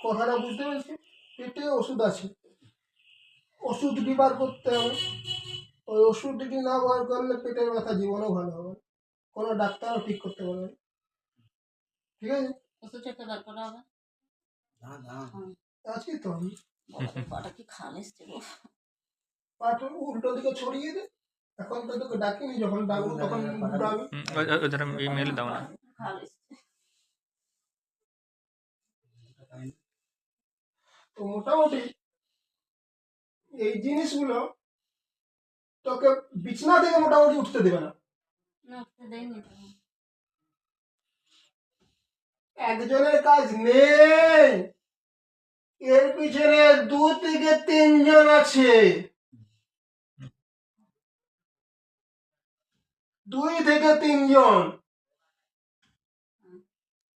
কথাটা বুঝতে পেরেছি? পেটে ওষুধ আছে, ওষুধটি বার করতে হবে। ওই ওষুধটি না বার করলে পেটের ব্যথা জীবনও ভালো হবে না। কোনো ডাক্তারও ঠিক করতে পারবে না। ঠিক আছে? ওষুধটা তো বার করা হবে। আজকে তো আমি পাটা কি খাল এসছে গো। পাটা উল্টো দিকে ছড়িয়ে দে। এখন তো তোকে ডাকিনি, যখন ডাকবো তখন ঘুরাবে। ওদের ইমেল দাও না। খাল এসছে। তো মোটামুটি এই জিনিসগুলো তোকে বিছনা থেকে মোটামুটি উঠতে দেবে না। না উঠতে দেয়নি তো। একজনের কাজ নেই, এর পিছনে 2 থেকে 3 জন আছে। 2 থেকে 3 জন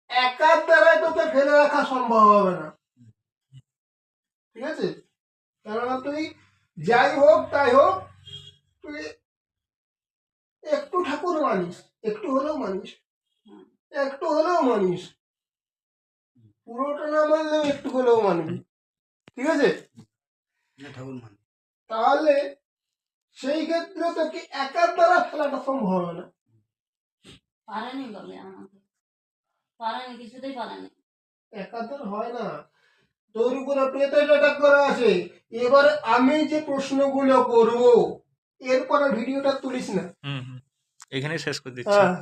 একার দ্বারাই তোকে ফেলে রাখা সম্ভব হবে না। ঠিক আছে? কেননা তুই যাই হোক তাই হোক, তুই একটু ঠাকুর মানিস, একটু হলেও মানিস, একটু হলেও মানিস, পুরোটা না মানলেও একটু হলেও মানবি। ঠিক আছে? তাহলে সেই ক্ষেত্রে তোকে একার দ্বারা ফেলাটা সম্ভব হবে না। পারেনি বলে আমাকে, পারেনি, কিছুতেই পারেনি। একা তো হয় না, তোর উপরে প্রেতের অ্যাটাক করা আছে। এবার আমি যে প্রশ্নগুলো করব, এরপরে ভিডিওটা তুলিস না। এখানেই শেষ করে দিচ্ছি। হ্যাঁ।